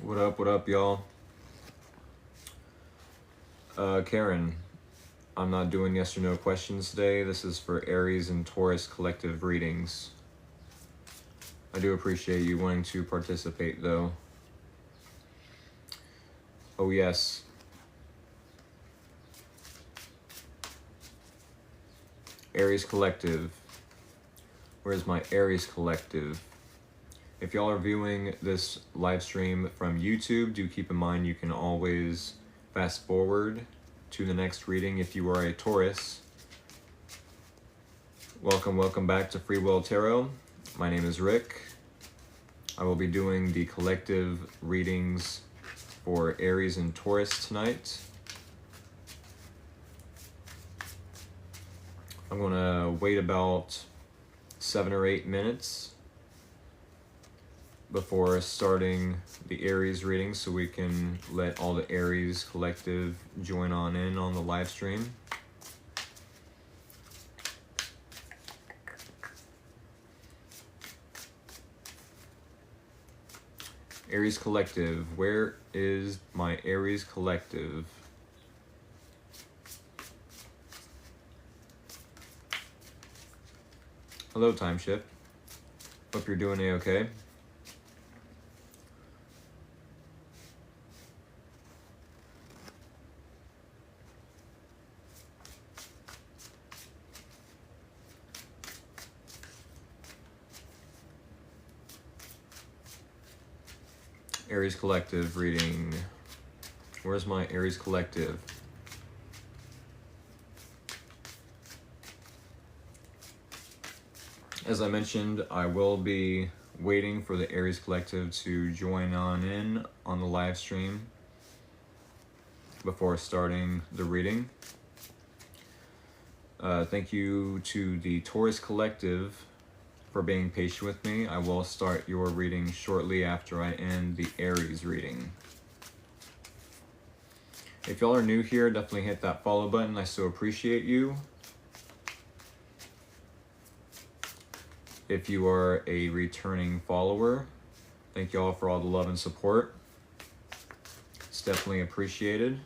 What up, y'all? Karen, I'm not doing yes or no questions today. This is for Aries and Taurus collective readings. I do appreciate you wanting to participate, though. Oh, yes. Aries collective. Where's my Aries collective? If y'all are viewing this live stream from YouTube, do keep in mind you can always fast forward to the next reading if you are a Taurus. Welcome back to Free Will Tarot. My name is Rick. I will be doing the collective readings for Aries and Taurus tonight. I'm going to wait about 7 or 8 minutes before starting the Aries reading so we can let all the Aries collective join on in on the live stream. Aries collective, where is my Aries collective? Hello, Time Shift. Hope you're doing A-okay. Aries collective reading. Where's my Aries collective? As I mentioned, I will be waiting for the Aries collective to join on in on the live stream before starting the reading. Thank you to the Taurus collective for being patient with me. I will start your reading shortly after I end the Aries reading. If y'all are new here, definitely hit that follow button. I so appreciate you. If you are a returning follower, thank y'all for all the love and support. It's definitely appreciated.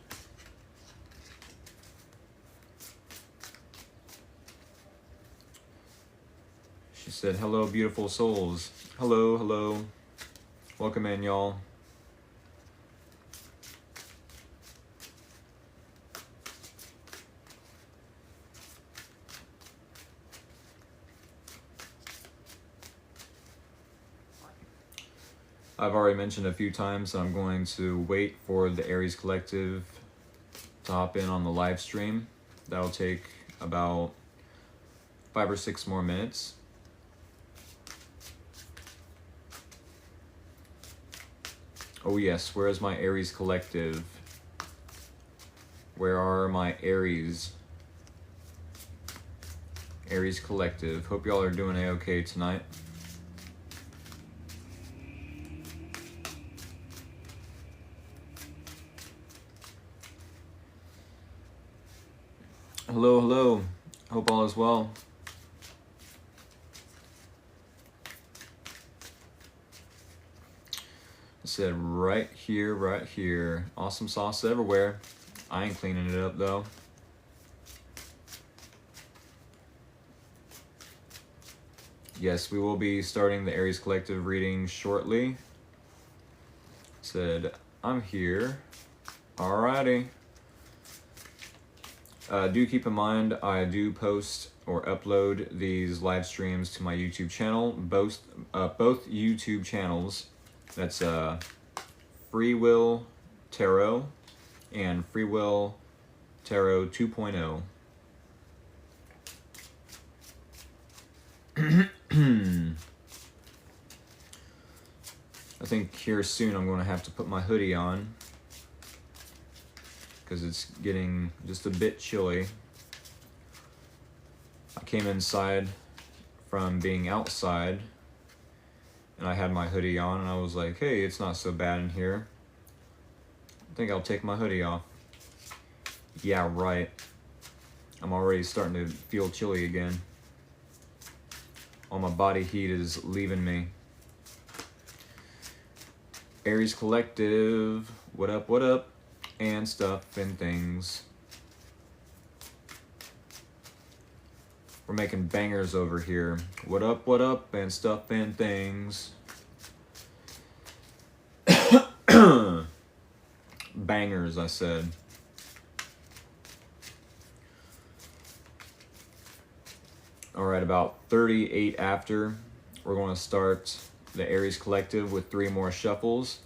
She said, hello, beautiful souls. Hello. Welcome in, y'all. I've already mentioned a few times that I'm going to wait for the Aries collective to hop in on the live stream. That'll take about 5 or 6 more minutes. Oh yes, where is my Aries collective? Where are my Aries? Aries collective. Hope y'all are doing A-okay tonight. Hello. Hope all is well. I said right here. Awesome sauce everywhere. I ain't cleaning it up though. Yes, we will be starting the Aries collective reading shortly. Said I'm here. Alrighty. Do keep in mind, I do post or upload these live streams to my YouTube channel. Both YouTube channels. That's Free Will Tarot and Free Will Tarot 2.0. I think here soon I'm going to have to put my hoodie on because it's getting just a bit chilly. I came inside from being outside and I had my hoodie on and I was like, hey, it's not so bad in here. I think I'll take my hoodie off. Yeah, right. I'm already starting to feel chilly again. All my body heat is leaving me. Aries Collective, what up, and stuff and things. We're making bangers over here. What up, and stuff and things. Bangers, I said. Alright, about 38 after, we're going to start the Aries Collective with 3 more shuffles.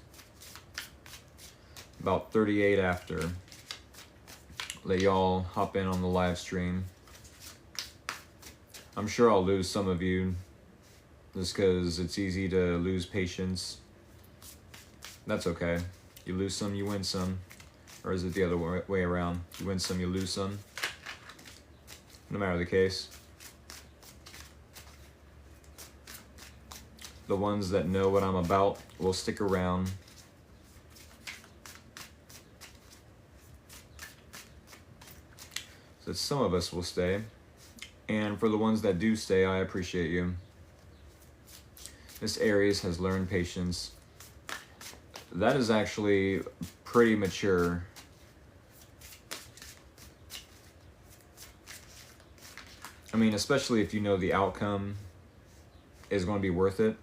About 38 after. Let y'all hop in on the live stream. I'm sure I'll lose some of you just because it's easy to lose patience. That's okay. You lose some, you win some. Or is it the other way around? You win some, you lose some. No matter the case. The ones that know what I'm about will stick around. So some of us will stay. And for the ones that do stay, I appreciate you. This Aries has learned patience. That is actually pretty mature. I mean, especially if you know the outcome is going to be worth it.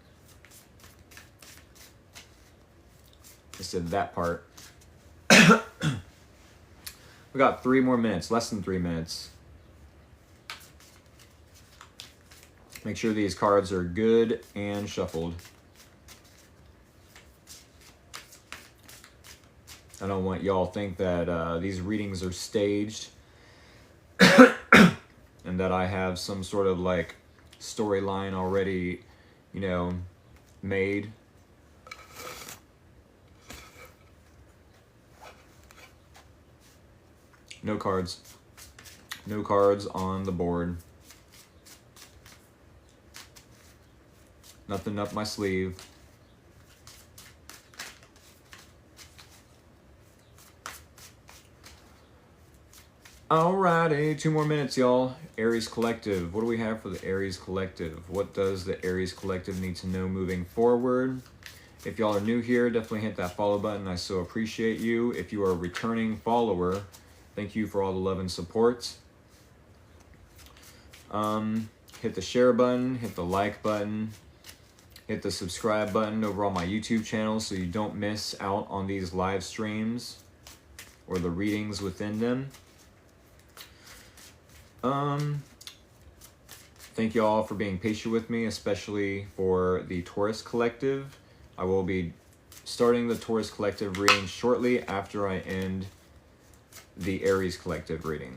I said that part. We got 3 more minutes, less than 3 minutes. Make sure these cards are good and shuffled. I don't want y'all to think that these readings are staged and that I have some sort of like storyline already, you know, made. No cards. No cards on the board. Nothing up my sleeve. Alrighty, 2 more minutes, y'all. Aries Collective. What do we have for the Aries Collective? What does the Aries Collective need to know moving forward? If y'all are new here, definitely hit that follow button. I so appreciate you. If you are a returning follower, thank you for all the love and support. Hit the share button, hit the like button. Hit the subscribe button over on my YouTube channel so you don't miss out on these live streams or the readings within them. Thank you all for being patient with me, especially for the Taurus Collective. I will be starting the Taurus Collective reading shortly after I end the Aries Collective reading.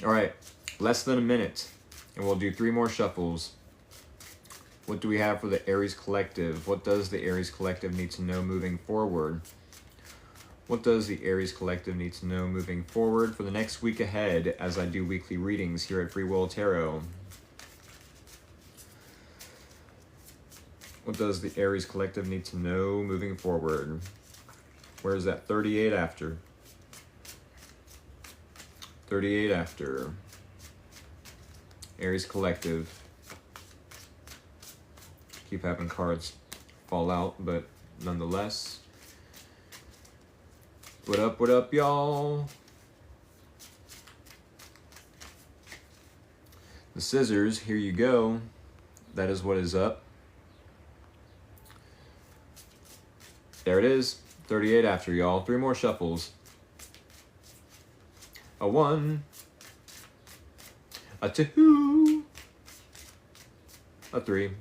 All right, less than a minute, and we'll do 3 more shuffles. What do we have for the Aries Collective? What does the Aries Collective need to know moving forward? What does the Aries Collective need to know moving forward for the next week ahead as I do weekly readings here at Free Will Tarot? What does the Aries Collective need to know moving forward? Where is that 38 after? 38 after. Aries Collective. Keep having cards fall out, but nonetheless. What up, y'all? The scissors, here you go. That is what is up. There it is. 38 after, y'all. 3 more shuffles. A 1. A 2. A 3. I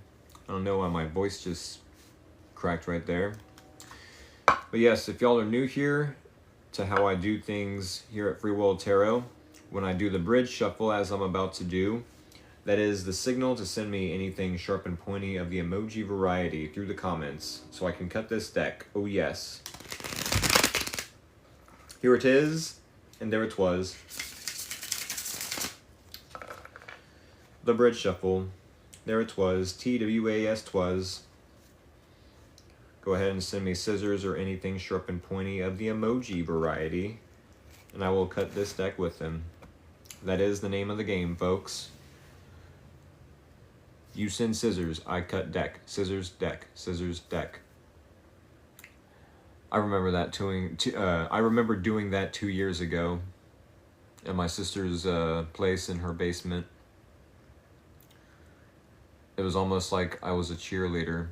don't know why my voice just cracked right there. But yes, if y'all are new here to how I do things here at Free Will Tarot, when I do the bridge shuffle as I'm about to do, that is the signal to send me anything sharp and pointy of the emoji variety through the comments so I can cut this deck. Oh yes. Here it is, and there it was. The bridge shuffle. There it was. TWAS twas. Go ahead and send me scissors or anything sharp and pointy of the emoji variety, and I will cut this deck with them. That is the name of the game, folks. You send scissors, I cut deck. Scissors, deck. Scissors, deck. I remember that I remember doing that 2 years ago at my sister's place in her basement. It was almost like I was a cheerleader.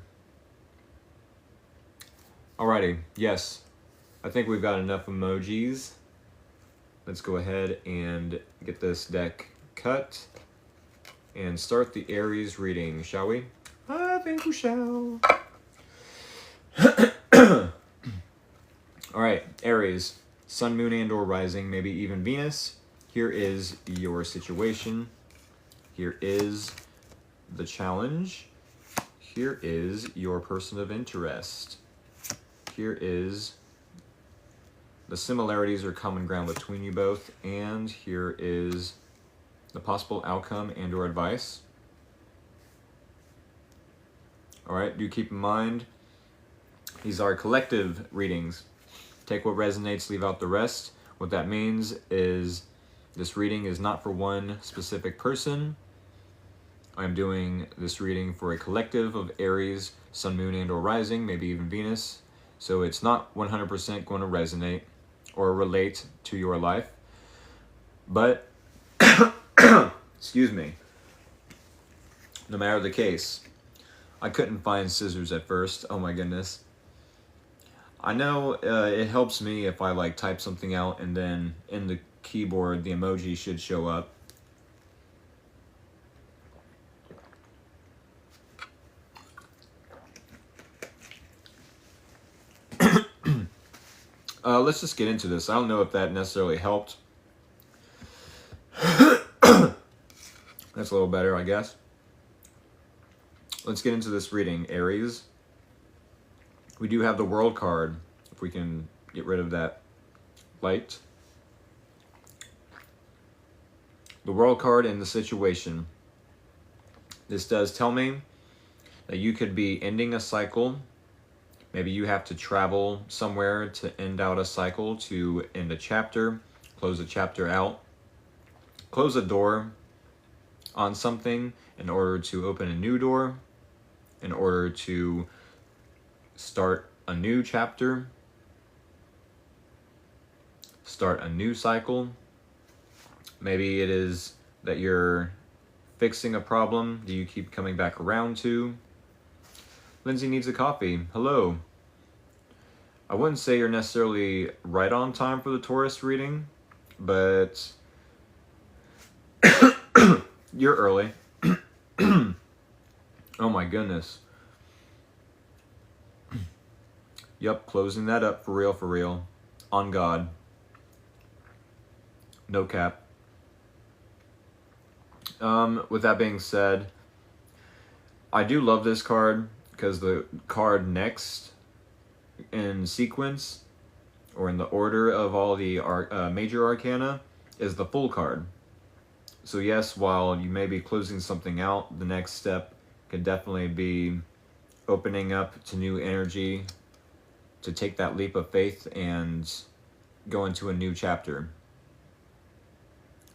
Alrighty, yes. I think we've got enough emojis. Let's go ahead and get this deck cut and start the Aries reading, shall we? I think we shall. Alright, Aries. Sun, Moon, and or Rising, maybe even Venus. Here is your situation. Here is the challenge. Here is your person of interest. Here is the similarities or common ground between you both. And here is the possible outcome and or advice. Alright, do keep in mind, these are collective readings. Take what resonates, leave out the rest. What that means is this reading is not for one specific person. I'm doing this reading for a collective of Aries, Sun, Moon, and or Rising, maybe even Venus. So it's not 100% going to resonate or relate to your life. But, excuse me, no matter the case, I couldn't find scissors at first. Oh my goodness. I know it helps me if I like type something out and then in the keyboard the emoji should show up. Let's just get into this. I don't know if that necessarily helped. That's a little better, I guess. Let's get into this reading, Aries. We do have the World card, if we can get rid of that light. The World card in the situation. This does tell me that you could be ending a cycle. Maybe you have to travel somewhere to end out a cycle, to end a chapter, close a chapter out, close a door on something in order to open a new door, in order to start a new chapter, start a new cycle. Maybe it is that you're fixing a problem that you keep coming back around to. Lindsay needs a coffee. Hello. I wouldn't say you're necessarily right on time for the Taurus reading, but you're early. Oh my goodness. Yep, closing that up for real. On God. No cap. With that being said, I do love this card because the card next in sequence or in the order of all the major arcana is the Fool card. So yes, while you may be closing something out, the next step could definitely be opening up to new energy, to take that leap of faith and go into a new chapter.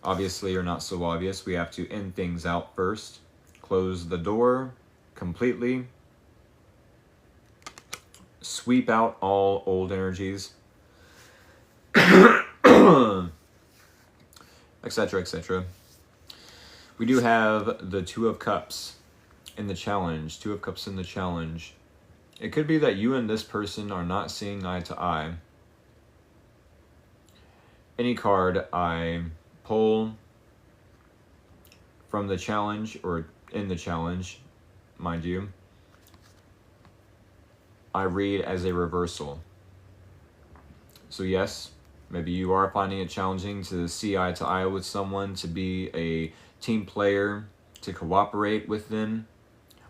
Obviously, or not so obvious, we have to end things out first. Close the door completely. Sweep out all old energies. Etc., etc. We do have the Two of Cups in the challenge. Two of Cups in the challenge. It could be that you and this person are not seeing eye to eye. Any card I pull from the challenge, or in the challenge, mind you, I read as a reversal. So yes, maybe you are finding it challenging to see eye to eye with someone, to be a team player, to cooperate with them,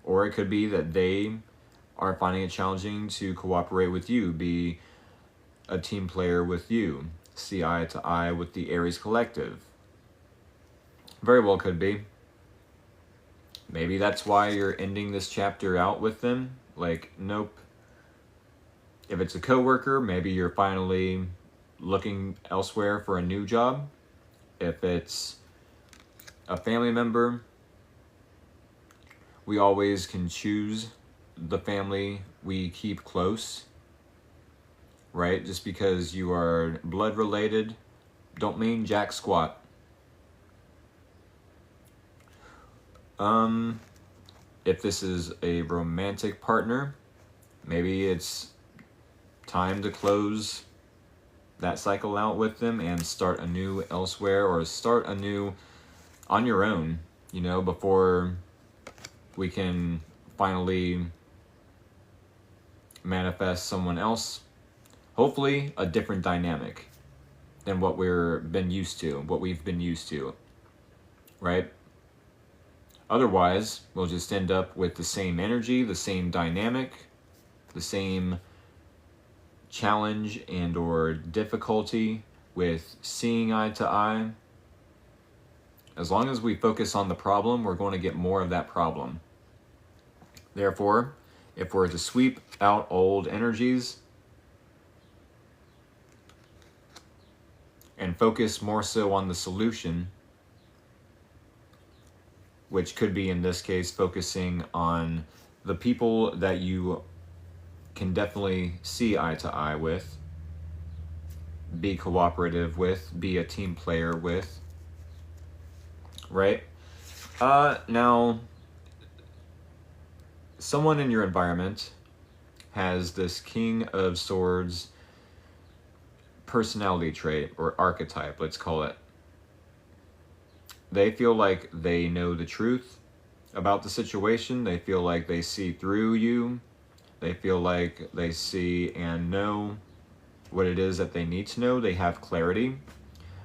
or it could be that they are finding it challenging to cooperate with you, be a team player with you, see eye to eye with the Aries collective. Very well could be. Maybe that's why you're ending this chapter out with them. Like, nope. If it's a coworker, maybe you're finally looking elsewhere for a new job. If it's a family member, we always can choose the family we keep close, right? Just because you are blood related don't mean jack squat. If this is a romantic partner, maybe it's time to close that cycle out with them and start anew elsewhere, or start anew on your own, you know, before we can finally manifest someone else. Hopefully a different dynamic than what we've been used to, right? Otherwise, we'll just end up with the same energy, the same dynamic, the same challenge and or difficulty with seeing eye to eye. As long as we focus on the problem, we're going to get more of that problem. Therefore, if we're to sweep out old energies and focus more so on the solution, which could be, in this case, focusing on the people that you can definitely see eye to eye with, be cooperative with, be a team player with, right? Now, someone in your environment has this King of Swords personality trait, or archetype, let's call it. They feel like they know the truth about the situation. They feel like they see through you. They feel like they see and know what it is that they need to know. They have clarity.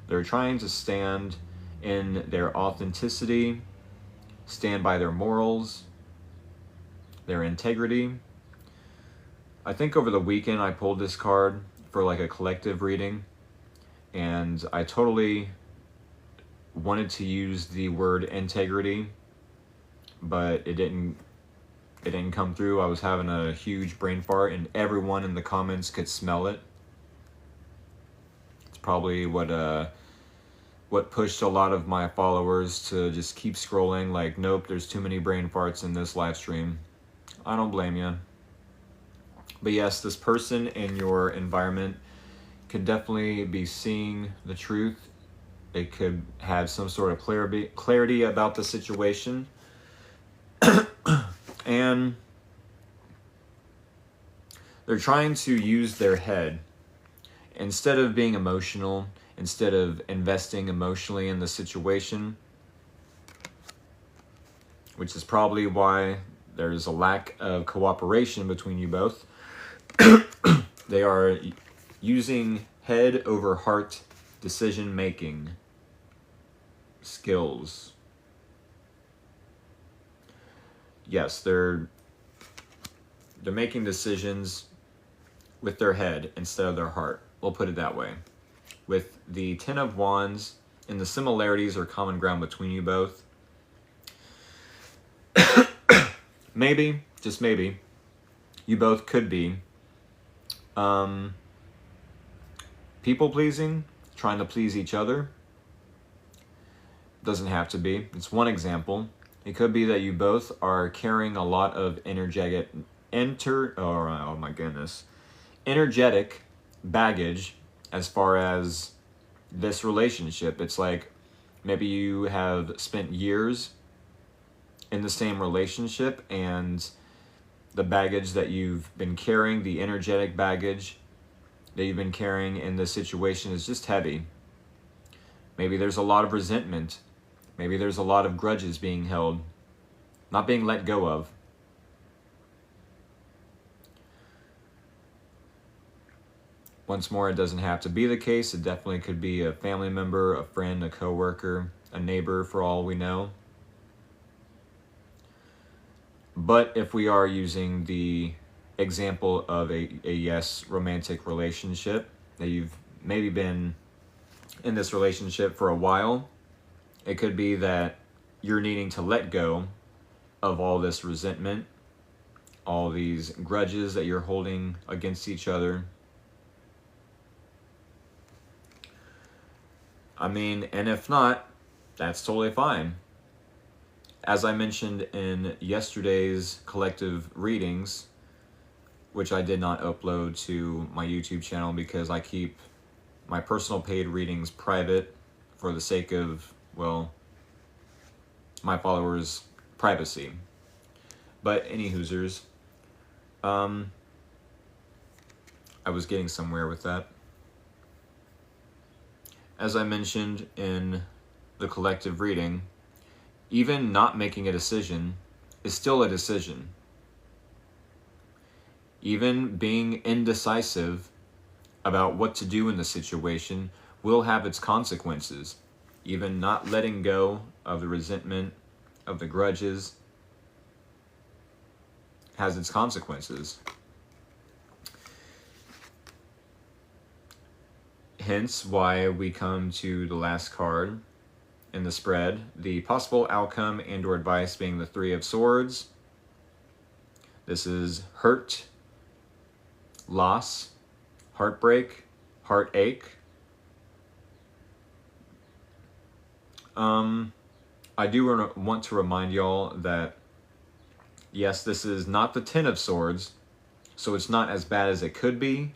They're trying to stand in their authenticity, stand by their morals, their integrity. I think over the weekend I pulled this card for like a collective reading, and I totally wanted to use the word integrity, but it didn't come through. I was having a huge brain fart and everyone in the comments could smell it. It's probably what pushed a lot of my followers to just keep scrolling, like, nope, there's too many brain farts in this live stream. I don't blame you. But yes, this person in your environment could definitely be seeing the truth. They could have some sort of clarity about the situation. And they're trying to use their head. Instead of being emotional, instead of investing emotionally in the situation, which is probably why there's a lack of cooperation between you both, they are using head over heart decision-making skills. Yes, they're making decisions with their head instead of their heart. We'll put it that way. With the Ten of Wands and the similarities or common ground between you both, maybe, just maybe, you both could be people-pleasing, trying to please each other. Doesn't have to be. It's one example. It could be that you both are carrying a lot of energetic baggage as far as this relationship. It's like maybe you have spent years in the same relationship, and the baggage that you've been carrying, the energetic baggage that you've been carrying in this situation is just heavy. Maybe there's a lot of resentment. Maybe there's a lot of grudges being held, not being let go of. Once more, it doesn't have to be the case. It definitely could be a family member, a friend, a coworker, a neighbor, for all we know. But if we are using the example of a yes, romantic relationship, that you've maybe been in this relationship for a while, it could be that you're needing to let go of all this resentment, all these grudges that you're holding against each other. I mean, and if not, that's totally fine. As I mentioned in yesterday's collective readings, which I did not upload to my YouTube channel because I keep my personal paid readings private for the sake of, well, my followers' privacy. But any hoosers, I was getting somewhere with that. As I mentioned in the collective reading, even not making a decision is still a decision. Even being indecisive about what to do in the situation will have its consequences. Even not letting go of the resentment, of the grudges, has its consequences. Hence why we come to the last card in the spread, the possible outcome and or advice being the Three of Swords. This is hurt, loss, heartbreak, heartache. I do want to remind y'all that yes, this is not the Ten of Swords, so it's not as bad as it could be,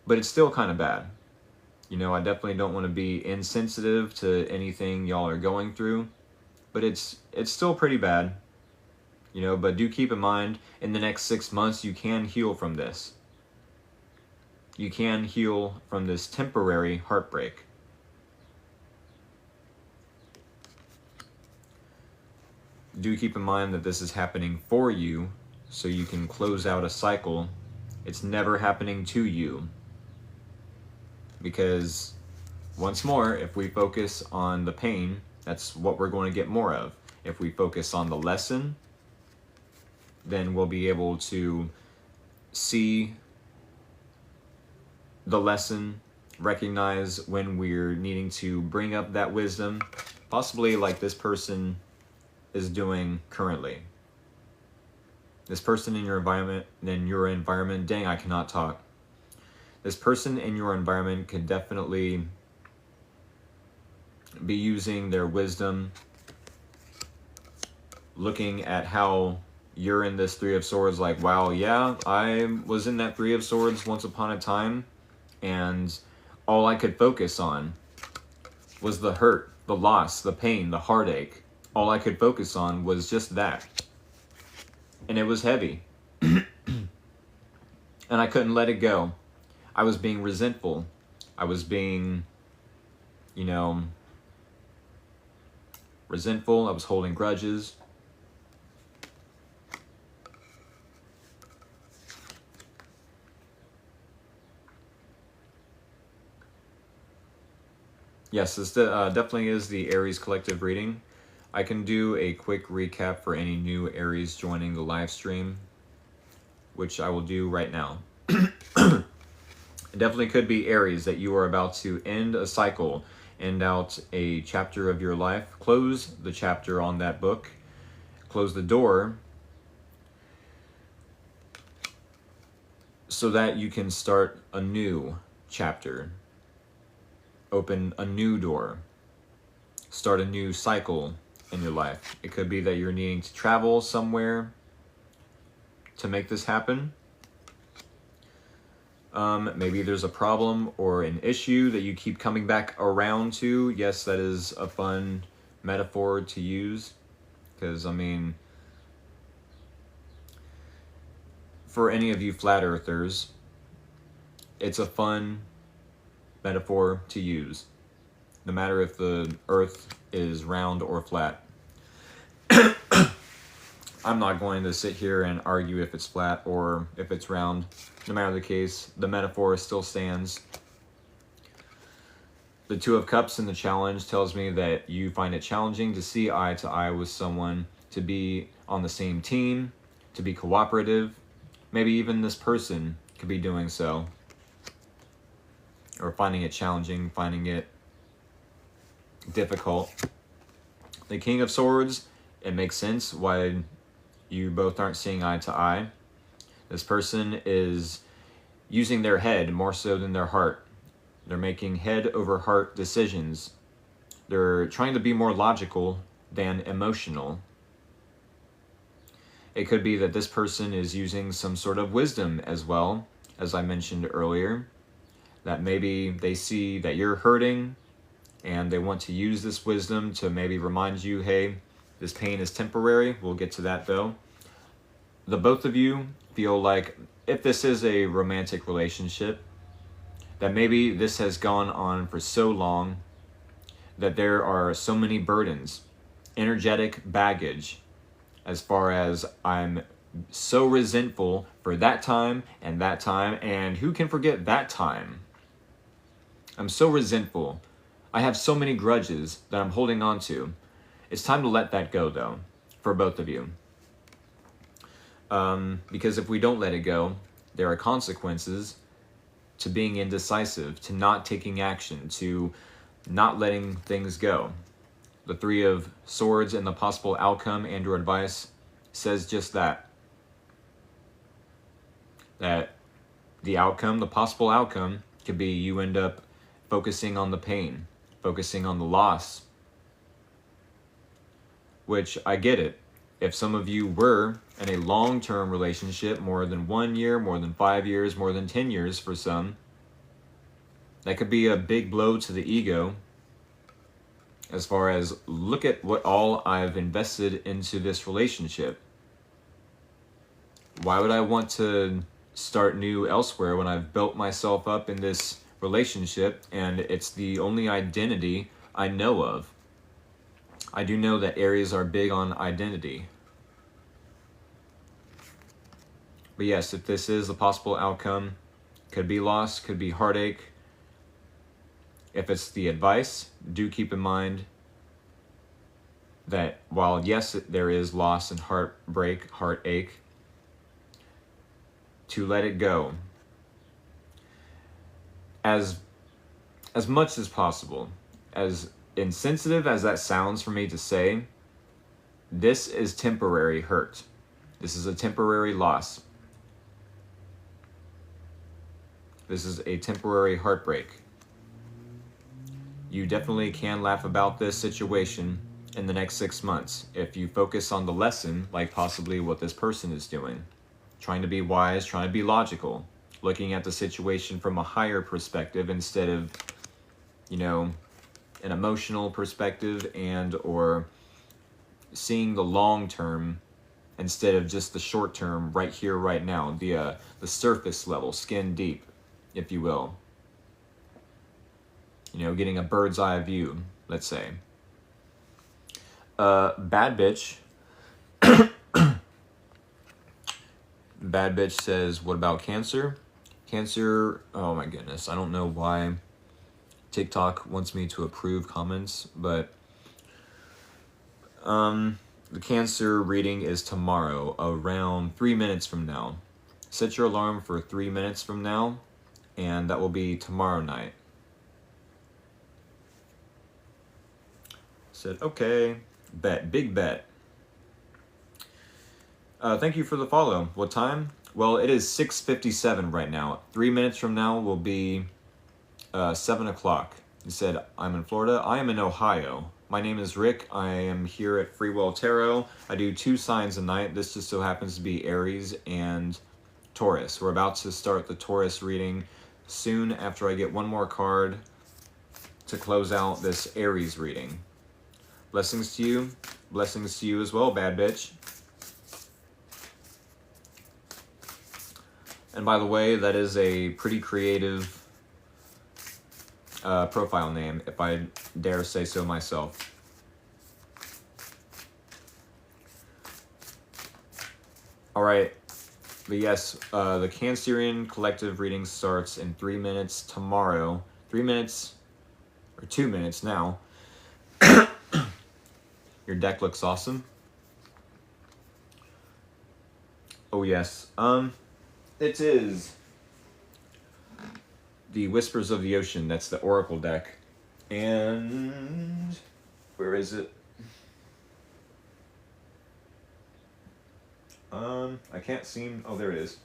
but it's still kind of bad. You know, I definitely don't want to be insensitive to anything y'all are going through, but it's still pretty bad. You know, but do keep in mind, in the next 6 months, you can heal from this. You can heal from this temporary heartbreak. Do keep in mind that this is happening for you, so you can close out a cycle. It's never happening to you. Because, once more, if we focus on the pain, that's what we're going to get more of. If we focus on the lesson, then we'll be able to see the lesson, recognize when we're needing to bring up that wisdom, possibly like this person is doing currently. This person in your environment, dang, I cannot talk. This person in your environment could definitely be using their wisdom, looking at how you're in this Three of Swords, like, wow, yeah, I was in that Three of Swords once upon a time, and all I could focus on was the hurt, the loss, the pain, the heartache. All I could focus on was just that. And it was heavy. And I couldn't let it go. I was being resentful. I was being, resentful. I was holding grudges. Yes, this definitely is the Aries collective reading. I can do a quick recap for any new Aries joining the live stream, which I will do right now. It definitely could be Aries that you are about to end a cycle, end out a chapter of your life, close the chapter on that book, close the door, so that you can start a new chapter, open a new door, start a new cycle in your life. It could be that you're needing to travel somewhere to make this happen. Maybe there's a problem or an issue that you keep coming back around to. Yes, that is a fun metaphor to use, because, for any of you flat earthers, it's a fun metaphor to use, no matter if the earth is round or flat. I'm not going to sit here and argue if it's flat or if it's round. No matter the case, the metaphor still stands. The Two of Cups in the challenge tells me that you find it challenging to see eye to eye with someone, to be on the same team, to be cooperative. Maybe even this person could be doing so, or finding it challenging, finding it difficult. The King of Swords, it makes sense why you both aren't seeing eye to eye. This person is using their head more so than their heart. They're making head over heart decisions. They're trying to be more logical than emotional. It could be that this person is using some sort of wisdom as well, as I mentioned earlier, that maybe they see that you're hurting and they want to use this wisdom to maybe remind you, hey, this pain is temporary. We'll get to that though. The both of you feel like if this is a romantic relationship, that maybe this has gone on for so long that there are so many burdens, energetic baggage, as far as I'm so resentful for that time, and who can forget that time? I'm so resentful. I have so many grudges that I'm holding on to. It's time to let that go, though, for both of you. Because if we don't let it go, there are consequences to being indecisive, to not taking action, to not letting things go. The Three of Swords and the possible outcome and your advice says just that. That the outcome, the possible outcome, could be you end up focusing on the pain, focusing on the loss. Which, I get it. If some of you were in a long-term relationship, more than 1 year, more than 5 years, more than 10 years for some, that could be a big blow to the ego. As far as, look at what all I've invested into this relationship. Why would I want to start new elsewhere when I've built myself up in this relationship and it's the only identity I know of? I do know that Aries are big on identity. But yes, if this is a possible outcome, could be loss, could be heartache. If it's the advice, do keep in mind that while yes, there is loss and heartbreak, heartache, to let it go as much as possible. As insensitive as that sounds for me to say, this is temporary hurt. This is a temporary loss. This is a temporary heartbreak. You definitely can laugh about this situation in the next 6 months if you focus on the lesson, like possibly what this person is doing. Trying to be wise, trying to be logical, looking at the situation from a higher perspective instead of, an emotional perspective, and or seeing the long term instead of just the short term, right here, right now, the surface level, skin deep, if you will. Getting a bird's eye view, let's say. Bad bitch. Bad bitch says, what about Cancer? Cancer, oh my goodness, I don't know why TikTok wants me to approve comments, but the Cancer reading is tomorrow, around 3 minutes from now. Set your alarm for 3 minutes from now, and that will be tomorrow night. Said, okay, bet, big bet. Thank you for the follow. What time? Well, it is 6:57 right now. 3 minutes from now will be 7 o'clock. He said, I'm in Florida. I am in Ohio. My name is Rick. I am here at Free Will Tarot. I do 2 signs a night. This just so happens to be Aries and Taurus. We're about to start the Taurus reading soon after I get one more card to close out this Aries reading. Blessings to you. Blessings to you as well, bad bitch. And by the way, that is a pretty creative profile name, if I dare say so myself. All right. But yes, the Cancerian collective reading starts in 3 minutes tomorrow. 3 minutes, or 2 minutes now. Your deck looks awesome. Oh yes. It is the Whispers of the Ocean. That's the Oracle deck. And where is it? I can't seem. Oh, there it is.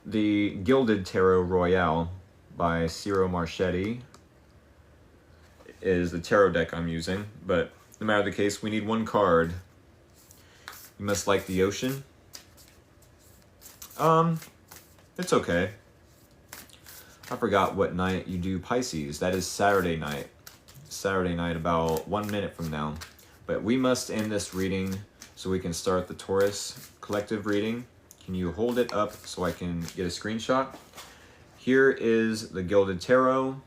The Gilded Tarot Royale by Ciro Marchetti is the tarot deck I'm using, but no matter the case, we need one card. You must like the ocean. It's okay. I forgot what night you do Pisces. That is Saturday night. Saturday night, about 1 minute from now. But we must end this reading so we can start the Taurus collective reading. Can you hold it up so I can get a screenshot? Here is the Gilded Tarot.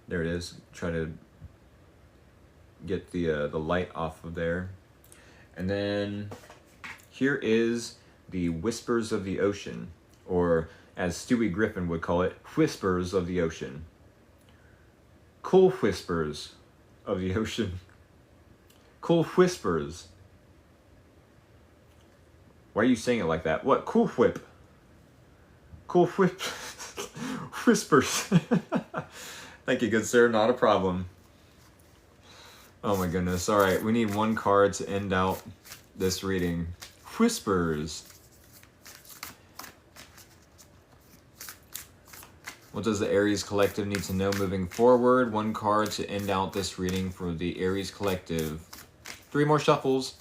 There it is. Try to get the light off of there. And then here is the Whispers of the Ocean, or as Stewie Griffin would call it, Whispers of the Ocean. Cool whispers of the ocean. Cool whispers. Why are you saying it like that? What? Cool whip. Cool whip. Whispers. Thank you, good sir. Not a problem. Oh my goodness. All right. We need one card to end out this reading. Whispers. What does the Aries Collective need to know moving forward? One card to end out this reading for the Aries Collective. 3 more shuffles.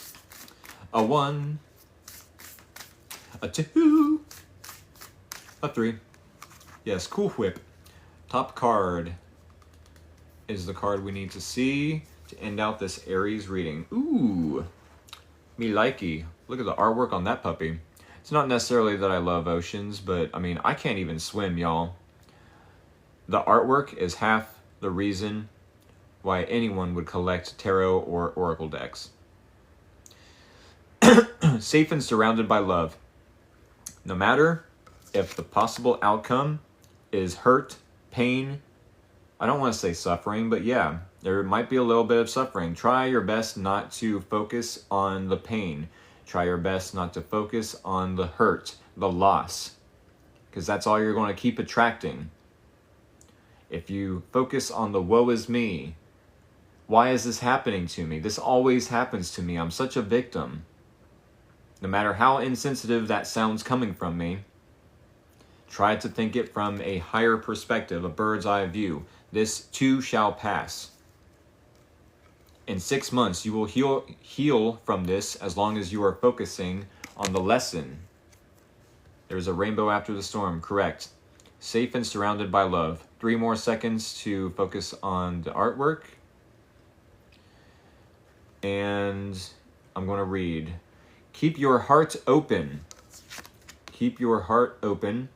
A 1. A 2. A 3. Yes, Cool Whip. Top card is the card we need to see to end out this Aries reading. Ooh. Me likey. Look at the artwork on that puppy. It's not necessarily that I love oceans, but I mean, I can't even swim, y'all. The artwork is half the reason why anyone would collect tarot or oracle decks. Safe and surrounded by love. No matter if the possible outcome is hurt, pain, I don't want to say suffering, but yeah, there might be a little bit of suffering. Try your best not to focus on the pain. Try your best not to focus on the hurt, the loss, because that's all you're going to keep attracting. If you focus on the woe is me, why is this happening to me? This always happens to me. I'm such a victim. No matter how insensitive that sounds coming from me, try to think it from a higher perspective, a bird's eye view. This too shall pass. In 6 months, you will heal from this as long as you are focusing on the lesson. There's a rainbow after the storm, correct. Safe and surrounded by love. 3 more seconds to focus on the artwork. And I'm going to read. Keep your heart open. Keep your heart open.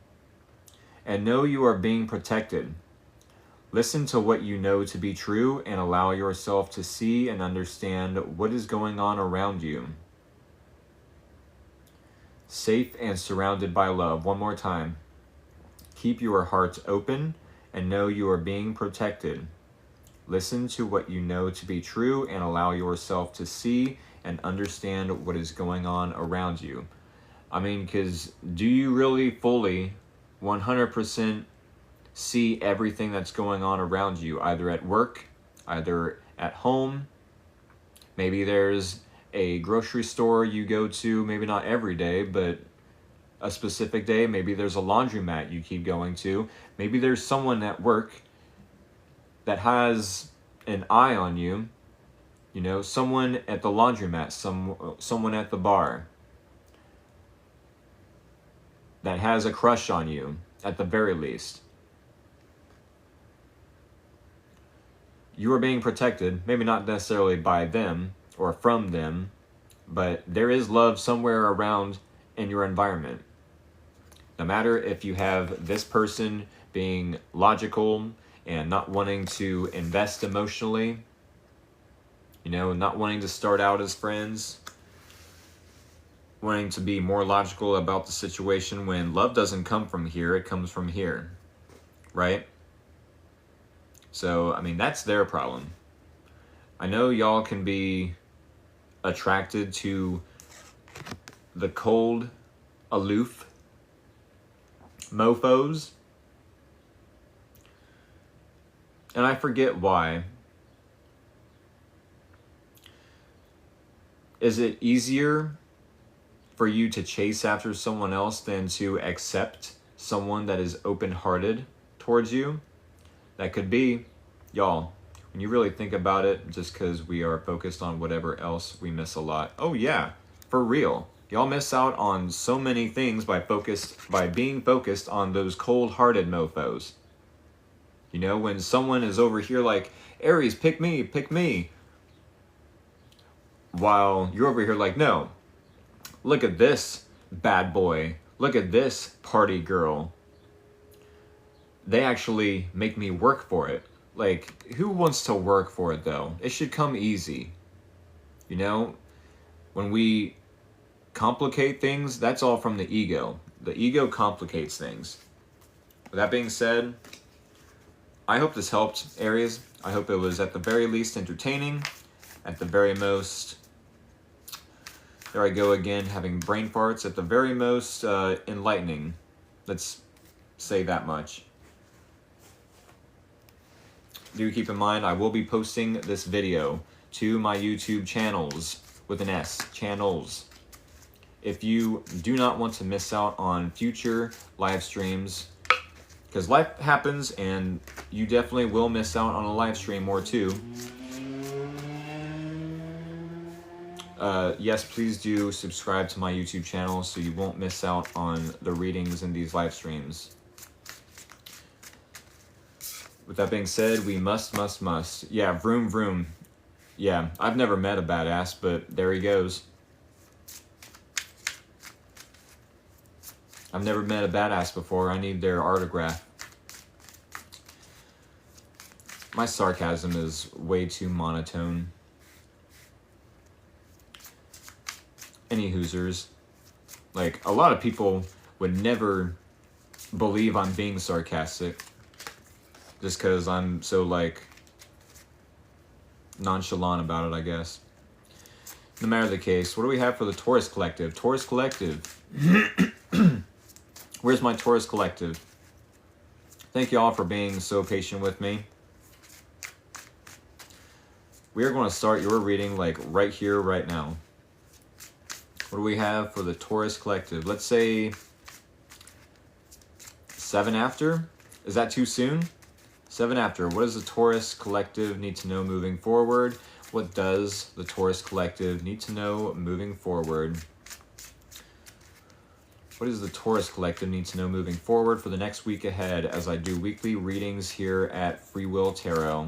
And know you are being protected. Listen to what you know to be true and allow yourself to see and understand what is going on around you. Safe and surrounded by love. One more time. Keep your heart open and know you are being protected. Listen to what you know to be true and allow yourself to see and understand what is going on around you. I mean, because do you really fully 100% see everything that's going on around you, either at work, either at home? Maybe there's a grocery store you go to, maybe not every day, but a specific day. Maybe there's a laundromat you keep going to. Maybe there's someone at work that has an eye on you. You know, someone at the laundromat, someone at the bar that has a crush on you, at the very least. You are being protected, maybe not necessarily by them or from them, but there is love somewhere around in your environment. No matter if you have this person being logical and not wanting to invest emotionally, you know, not wanting to start out as friends, wanting to be more logical about the situation, when love doesn't come from here, it comes from here, right? So, I mean, that's their problem. I know y'all can be attracted to the cold, aloof mofos. And I forget why. Is it easier for you to chase after someone else than to accept someone that is open-hearted towards you? That could be. Y'all, When you really think about it, just because we are focused on whatever else, we miss a lot. Oh yeah, for real. Y'all miss out on so many things by being focused on those cold-hearted mofos. You know, when someone is over here like, Aries, pick me, while you're over here like, no, look at this bad boy, look at this party girl. They actually make me work for it. Like, who wants to work for it though? It should come easy. You know, when we complicate things, that's all from the ego. The ego complicates things. With that being said, I hope this helped, Aries. I hope it was at the very least entertaining, at the very most, there I go again, having brain farts, at the very most enlightening. Let's say that much. Do keep in mind, I will be posting this video to my YouTube channels, with an S, channels. If you do not want to miss out on future live streams, because life happens and you definitely will miss out on a live stream or two. Yes, please do subscribe to my YouTube channel so you won't miss out on the readings in these live streams. With that being said, we must. Yeah, vroom vroom. Yeah, I've never met a badass, but there he goes. I've never met a badass before. I need their autograph. My sarcasm is way too monotone. Any hoosers. Like, a lot of people would never believe I'm being sarcastic. Just because I'm so, like, nonchalant about it, I guess. No matter the case, what do we have for the Taurus Collective? Taurus Collective. Where's my Taurus Collective? Thank you all for being so patient with me. We are going to start your reading, like, right here, right now. What do we have for the Taurus Collective? Let's say 7 after? Is that too soon? 7 after. What does the Taurus Collective need to know moving forward? What does the Taurus Collective need to know moving forward? What does the Taurus Collective need to know moving forward for the next week ahead as I do weekly readings here at Free Will Tarot?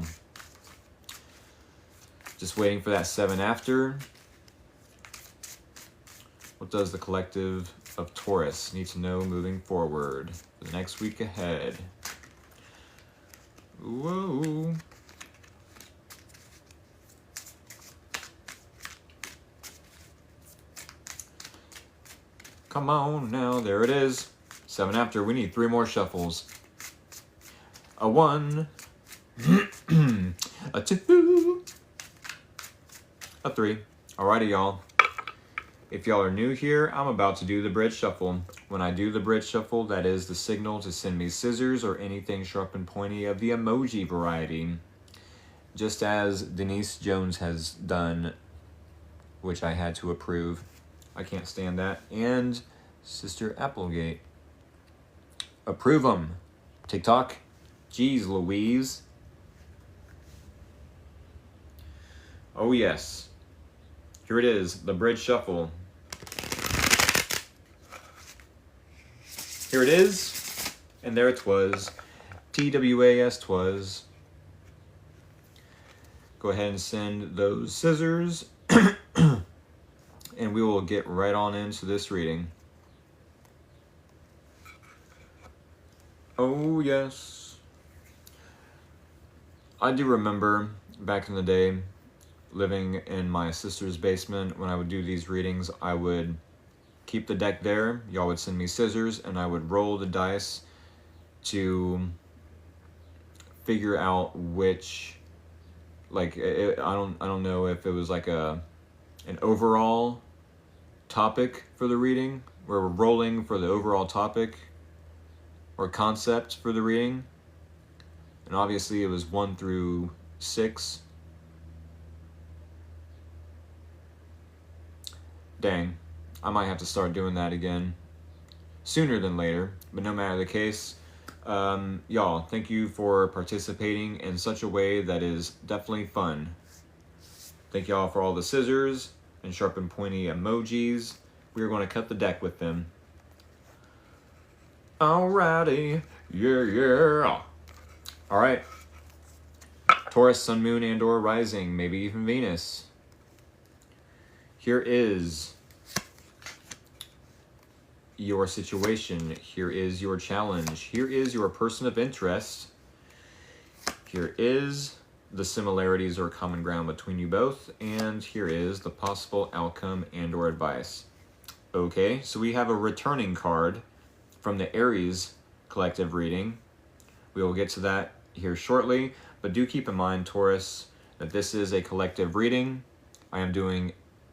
Just waiting for that 7 after. What does the collective of Taurus need to know moving forward for the next week ahead? Whoa. Come on now, there it is. 7 after, we need 3 more shuffles. A 1, a 2, a 3. Alrighty, y'all. If y'all are new here, I'm about to do the bridge shuffle. When I do the bridge shuffle, that is the signal to send me scissors or anything sharp and pointy of the emoji variety. Just as Denise Jones has done, which I had to approve. I can't stand that. And Sister Applegate. Approve them. TikTok. Jeez Louise. Oh yes. Here it is, the bridge shuffle. Here it is, and there it was. TWAS twas. Go ahead and send those scissors, and we will get right on into this reading. Oh yes. I do remember back in the day, living in my sister's basement, when I would do these readings, I would keep the deck there. Y'all would send me scissors, and I would roll the dice to figure out which, like, I don't know if it was like an overall topic for the reading, where we're rolling for the overall topic or concept for the reading, and obviously it was 1 through 6. Dang, I might have to start doing that again sooner than later, but no matter the case, Y'all, thank you for participating in such a way that is definitely fun. Thank y'all for all the scissors and sharp and pointy emojis. We are going to cut the deck with them. Alrighty. Yeah. Alright. Taurus, Sun, Moon, and or Rising, maybe even Venus. Here is your situation. Here is your challenge. Here is your person of interest. Here is the similarities or common ground between you both. And here is the possible outcome and or advice. Okay, so we have a returning card from the Aries collective reading. We will get to that here shortly, but do keep in mind, Taurus, that this is a collective reading. I am doing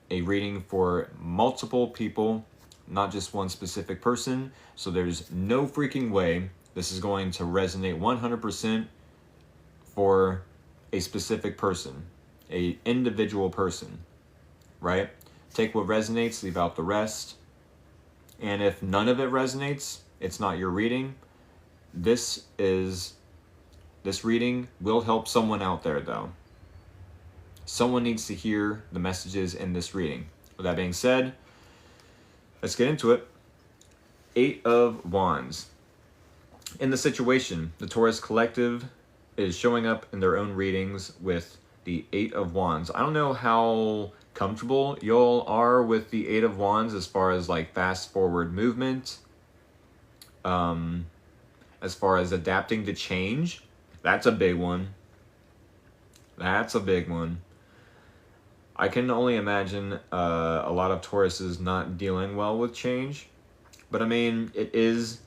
a reading for multiple people, not just one specific person, so there's no freaking way this is going to resonate 100% for a specific person, a individual person, right? Take what resonates, leave out the rest. And if none of it resonates, it's not your reading. This reading will help someone out there, though. Someone needs to hear the messages in this reading. With that being said, let's get into it. 8 of Wands. In the situation, the Taurus collective is showing up in their own readings with the 8 of Wands. I don't know how comfortable y'all are with the 8 of Wands as far as like fast forward movement, as far as adapting to change. That's a big one. That's a big one. I can only imagine a lot of Tauruses not dealing well with change, but I mean, it is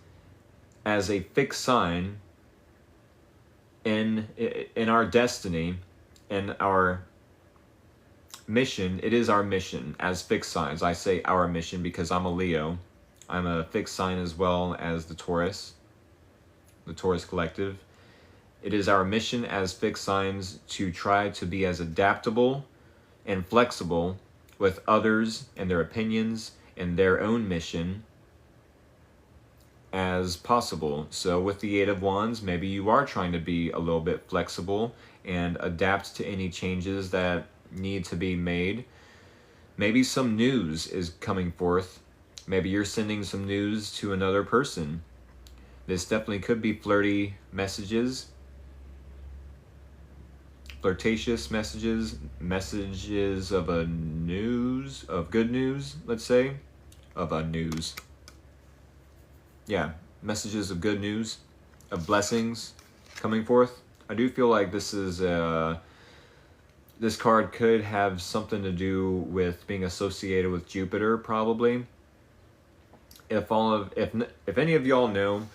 as a fixed sign in our destiny, in our mission. It is our mission as fixed signs. I say our mission because I'm a Leo. I'm a fixed sign as well as the Taurus collective. It is our mission as fixed signs to try to be as adaptable and flexible with others and their opinions and their own mission as possible. So with the 8 of Wands, maybe you are trying to be a little bit flexible and adapt to any changes that need to be made. Maybe some news is coming forth. Maybe you're sending some news to another person. This definitely could be flirty messages, flirtatious messages, messages of good news, let's say, of a news. Yeah, messages of good news, of blessings coming forth. I do feel like this card could have something to do with being associated with Jupiter, probably. If any of y'all know,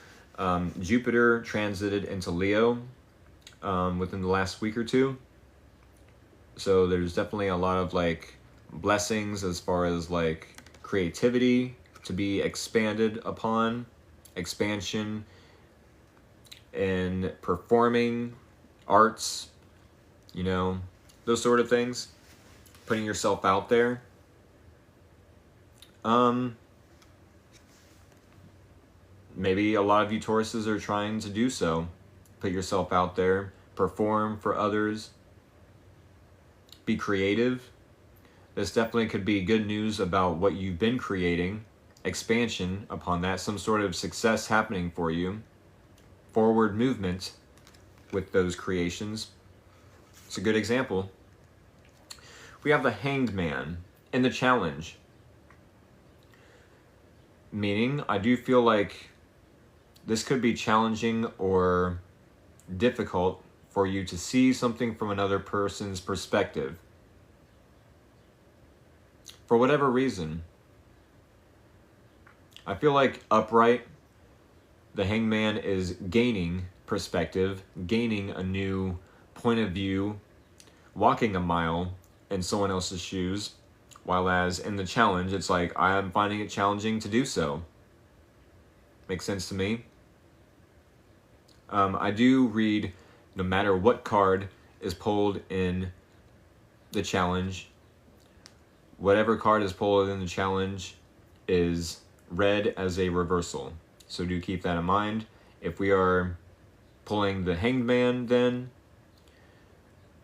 Jupiter transited into Leo within the last week or two. So there's definitely a lot of like blessings as far as like creativity to be expanded upon, expansion in performing arts, you know, those sort of things, putting yourself out there. Maybe a lot of you Tauruses are trying to do so. Put yourself out there, perform for others, be creative. This definitely could be good news about what you've been creating, expansion upon that, some sort of success happening for you, forward movement with those creations. It's a good example. We have the Hanged Man in the challenge. Meaning, I do feel like this could be challenging or difficult for you to see something from another person's perspective. For whatever reason. I feel like upright, the Hangman is gaining perspective, gaining a new point of view, walking a mile in someone else's shoes, while as in the challenge, it's like, I am finding it challenging to do so. Makes sense to me? I do read no matter what card is pulled in the challenge, whatever card is pulled in the challenge is read as a reversal. So do keep that in mind. If we are pulling the Hanged Man, then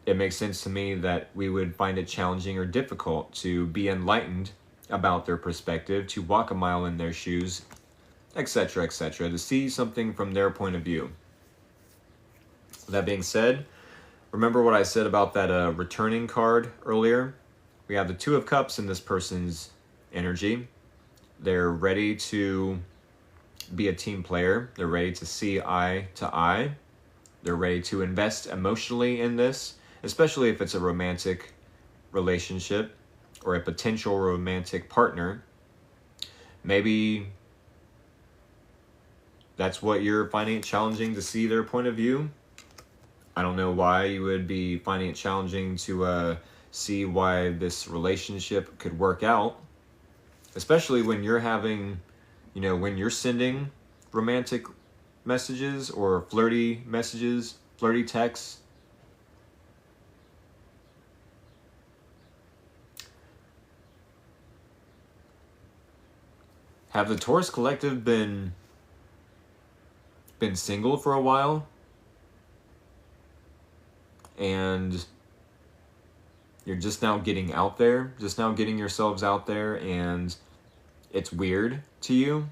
it makes sense to me that we would find it challenging or difficult to be enlightened about their perspective, to walk a mile in their shoes, etc., etc., to see something from their point of view. That being said, remember what I said about that returning card earlier? We have the Two of Cups in this person's energy. They're ready to be a team player. They're ready to see eye to eye. They're ready to invest emotionally in this, especially if it's a romantic relationship or a potential romantic partner. Maybe that's what you're finding it challenging to see their point of view. I don't know why you would be finding it challenging to see why this relationship could work out, especially when you're having, when you're sending romantic messages or flirty messages, flirty texts. Have the Taurus collective been single for a while? And you're just now getting out there, just now getting yourselves out there, and it's weird to you?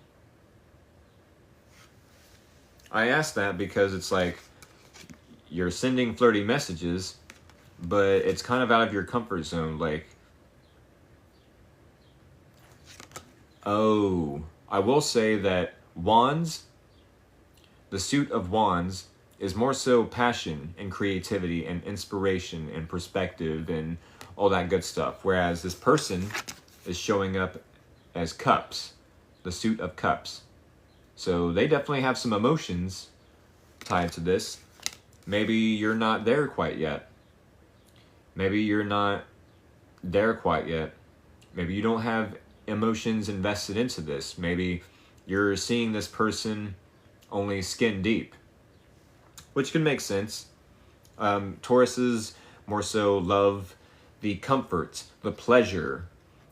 I ask that because it's like you're sending flirty messages, but it's kind of out of your comfort zone. Like, oh, I will say that Wands, the suit of Wands, is more so passion and creativity and inspiration and perspective and all that good stuff. Whereas this person is showing up as Cups, the suit of Cups. So they definitely have some emotions tied to this. Maybe you're not there quite yet. Maybe you're not there quite yet. Maybe you don't have emotions invested into this. Maybe you're seeing this person only skin deep, which can make sense. Tauruses more so love the comfort, the pleasure,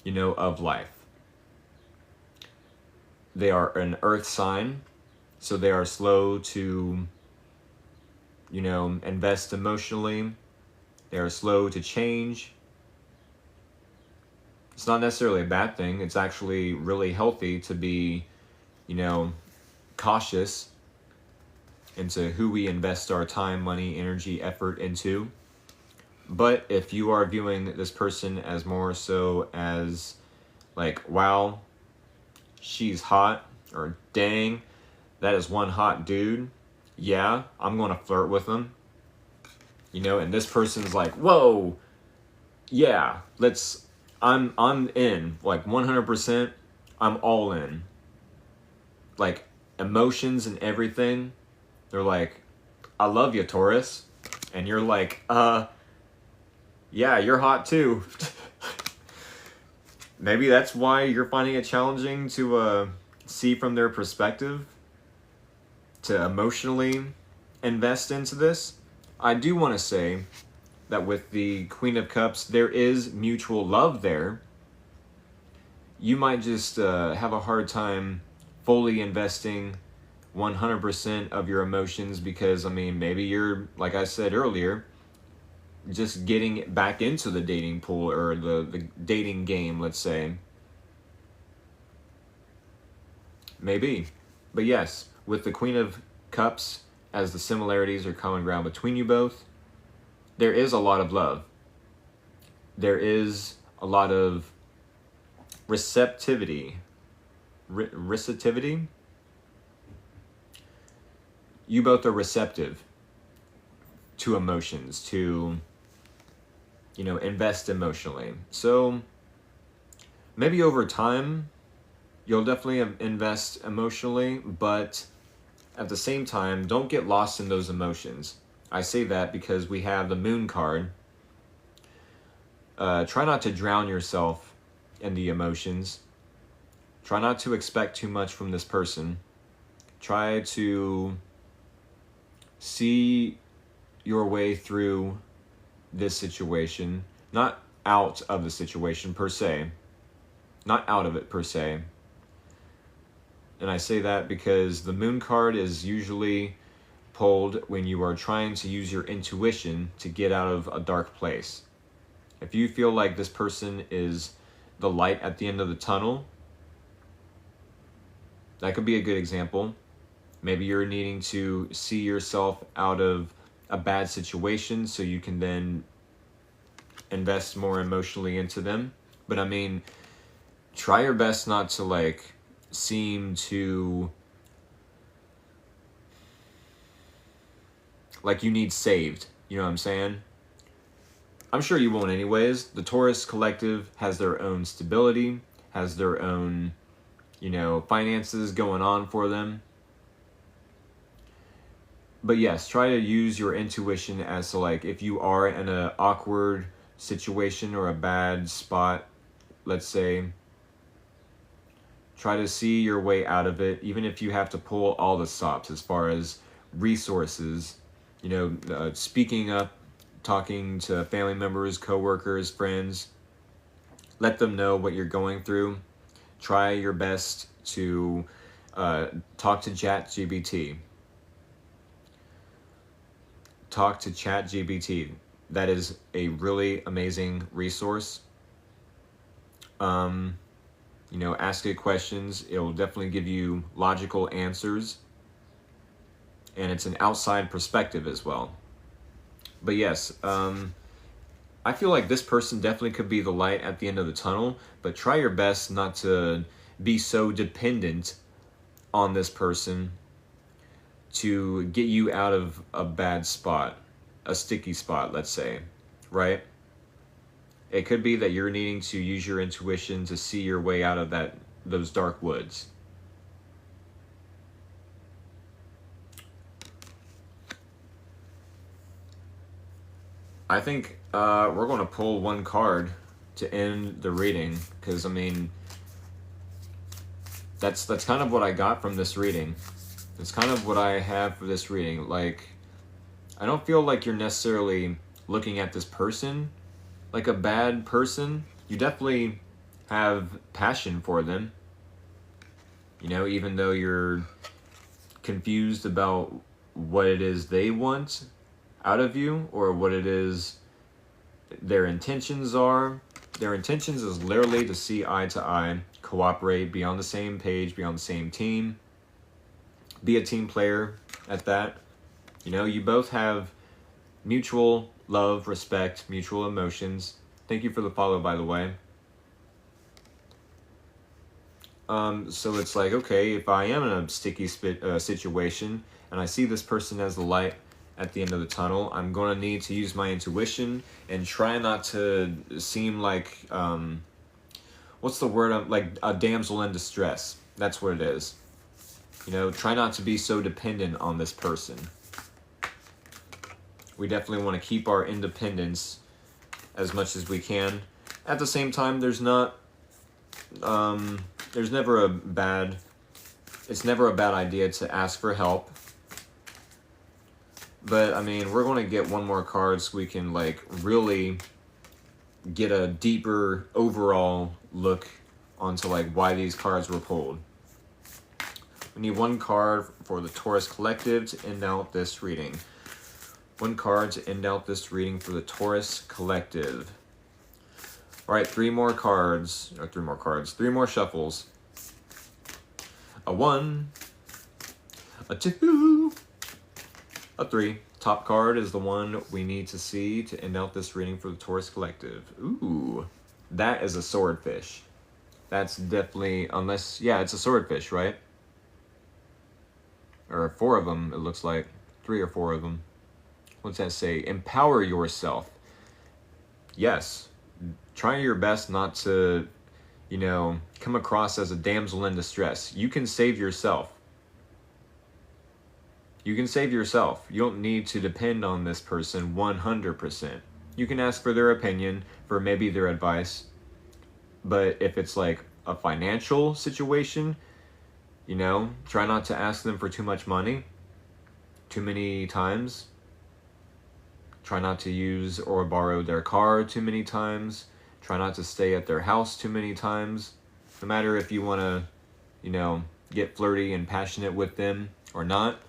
of life. They are an earth sign, so they are slow to, invest emotionally. They are slow to change. It's not necessarily a bad thing. It's actually really healthy to be, cautious into who we invest our time, money, energy, effort into. But if you are viewing this person as more so as like, wow, she's hot, or dang, that is one hot dude, yeah, I'm going to flirt with them. And this person's like, whoa, yeah, I'm in, like 100%, I'm all in. Like, emotions and everything. They're like, I love you, Taurus. And you're like, yeah, you're hot too. Maybe that's why you're finding it challenging to see from their perspective, to emotionally invest into this. I do want to say that with the Queen of Cups, there is mutual love there. You might just have a hard time fully investing 100% of your emotions because, maybe you're, like I said earlier, just getting back into the dating pool or the dating game, let's say. Maybe. But yes, with the Queen of Cups, as the similarities or common ground between you both, there is a lot of love. There is a lot of receptivity. Receptivity? You both are receptive to emotions, to, invest emotionally. So maybe over time, you'll definitely invest emotionally, but at the same time, don't get lost in those emotions. I say that because we have the Moon card. Try not to drown yourself in the emotions. Try not to expect too much from this person. Try to see your way through this situation, not out of the situation per se, not out of it per se, And I say that because the moon card is usually pulled when you are trying to use your intuition to get out of a dark place. If you feel like this person is the light at the end of the tunnel, that could be a good example. Maybe you're needing to see yourself out of a bad situation so you can then invest more emotionally into them. But I mean, try your best not to like seem to like you need saved. You know what I'm saying? I'm sure you won't anyways. The Taurus collective has their own stability, has their own, finances going on for them. But yes, try to use your intuition as to like if you are in an awkward situation or a bad spot, let's say, try to see your way out of it, even if you have to pull all the stops as far as resources, speaking up, talking to family members, coworkers, friends. Let them know what you're going through. Try your best to talk to ChatGPT. Talk to ChatGPT. That is a really amazing resource. Ask it questions. It'll definitely give you logical answers. And it's an outside perspective as well. But yes, I feel like this person definitely could be the light at the end of the tunnel, but try your best not to be so dependent on this person to get you out of a bad spot, a sticky spot, let's say, right? It could be that you're needing to use your intuition to see your way out of those dark woods. I think we're going to pull one card to end the reading, because I mean, that's kind of what I got from this reading. It's kind of what I have for this reading. Like, I don't feel like you're necessarily looking at this person like a bad person. You definitely have passion for them, even though you're confused about what it is they want out of you or what it is their intentions are. Their intentions is literally to see eye to eye, cooperate, be on the same page, be on the same team, be a team player at that. You both have mutual love, respect, mutual emotions. Thank you for the follow, by the way. So it's like, okay, if I am in a sticky situation and I see this person as the light at the end of the tunnel, I'm going to need to use my intuition and try not to seem like, what's the word? Like a damsel in distress. That's what it is. Try not to be so dependent on this person. We definitely want to keep our independence as much as we can. At the same time, it's never a bad idea to ask for help. But I mean, we're going to get one more card so we can like really get a deeper overall look onto like why these cards were pulled. We need one card for the Taurus collective to end out this reading. One card to end out this reading for the Taurus collective. All right, three more shuffles. A 1, a 2, a 3. Top card is the one we need to see to end out this reading for the Taurus collective. Ooh, that is a swordfish. That's definitely, it's a swordfish, right? Or 4 of them, it looks like. 3 or 4 of them. What's that say? Empower yourself. Yes. Try your best not to, come across as a damsel in distress. You can save yourself. You can save yourself. You don't need to depend on this person 100%. You can ask for their opinion, for maybe their advice. But if it's like a financial situation, try not to ask them for too much money, too many times. Try not to use or borrow their car too many times. Try not to stay at their house too many times. No matter if you want to, get flirty and passionate with them or not,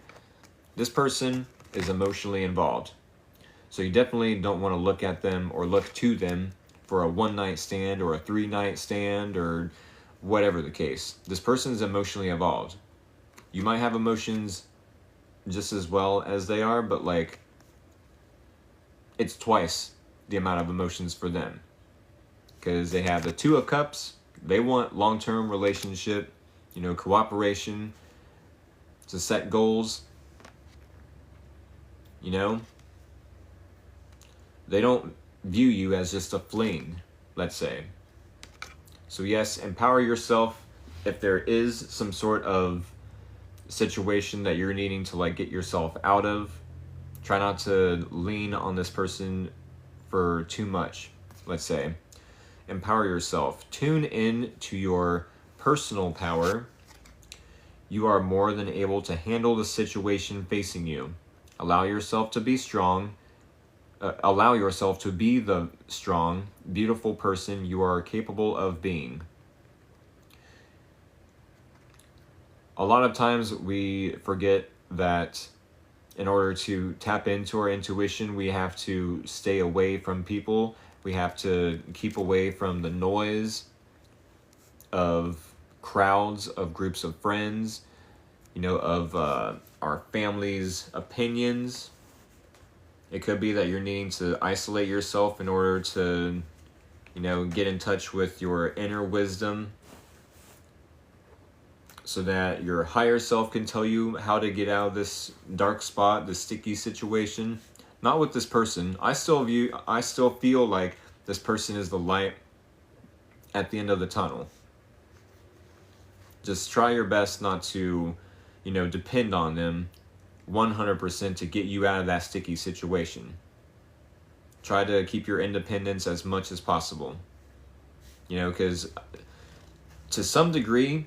this person is emotionally involved. So you definitely don't want to look at them or look to them for a one-night stand or a three-night stand or whatever the case. This person is emotionally involved. You might have emotions just as well as they are, but like, it's twice the amount of emotions for them. Because they have the Two of Cups. They want long-term relationship, cooperation, to set goals. They don't view you as just a fling, let's say. So yes, empower yourself. If there is some sort of situation that you're needing to like get yourself out of, try not to lean on this person for too much, let's say. Empower yourself. Tune in to your personal power. You are more than able to handle the situation facing you. Allow yourself to be strong. Allow yourself to be the strong, beautiful person you are capable of being. A lot of times we forget that in order to tap into our intuition, we have to stay away from people. We have to keep away from the noise of crowds, of groups of friends, of our family's opinions. It could be that you're needing to isolate yourself in order to, get in touch with your inner wisdom so that your higher self can tell you how to get out of this dark spot, this sticky situation. Not with this person. I still feel like this person is the light at the end of the tunnel. Just try your best not to, depend on them 100% to get you out of that sticky situation. Try to keep your independence as much as possible. Because to some degree,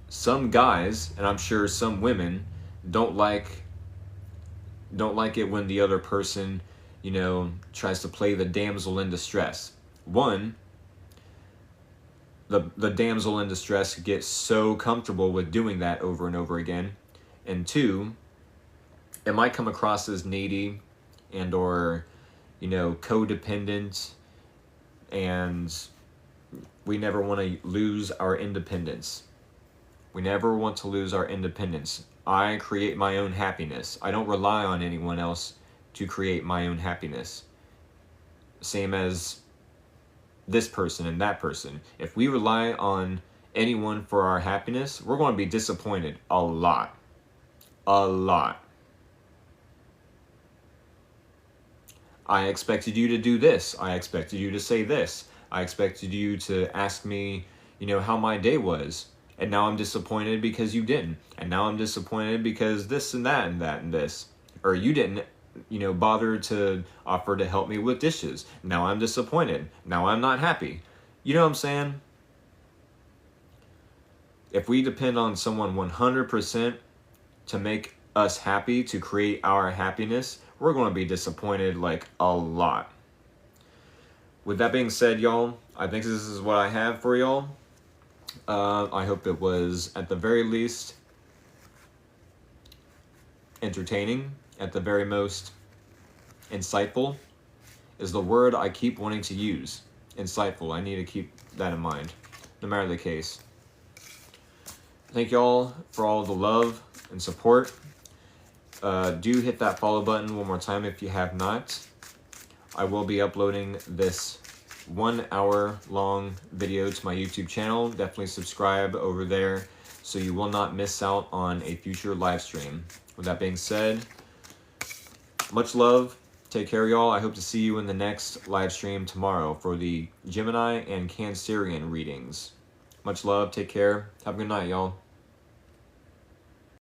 some guys, and I'm sure some women, don't like it when the other person, tries to play the damsel in distress. One, the damsel in distress gets so comfortable with doing that over and over again. And two, it might come across as needy and or, codependent, and we never want to lose our independence. We never want to lose our independence. I create my own happiness. I don't rely on anyone else to create my own happiness. Same as this person and that person. If we rely on anyone for our happiness, we're going to be disappointed a lot. A lot. I expected you to do this. I expected you to say this. I expected you to ask me, how my day was. And now I'm disappointed because you didn't. And now I'm disappointed because this and that and that and this. Or you didn't, bother to offer to help me with dishes. Now I'm disappointed. Now I'm not happy. You know what I'm saying? If we depend on someone 100% to make us happy, to create our happiness, we're going to be disappointed like a lot. With that being said, y'all, I think this is what I have for y'all. I hope it was, at the very least, entertaining. At the very most, insightful is the word I keep wanting to use. Insightful. I need to keep that in mind, no matter the case. Thank y'all for all the love and support. Do hit that follow button one more time if you have not. I will be uploading this 1 hour long video to my YouTube channel. Definitely subscribe over there so you will not miss out on a future live stream. With that being said, much love. Take care, y'all. I hope to see you in the next live stream tomorrow for the Gemini and Cancerian readings. Much love. Take care. Have a good night, y'all.